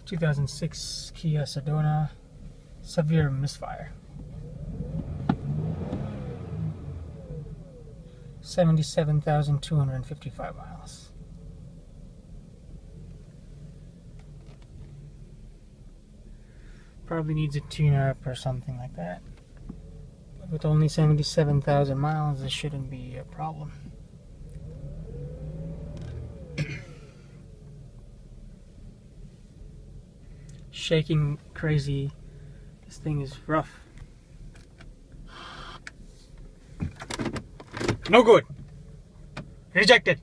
2006 Kia Sedona, severe misfire. 77,255 miles. Probably needs a tune-up or something like that. But with only 77,000 miles, this shouldn't be a problem. Shaking crazy. This thing is rough. No good. Rejected.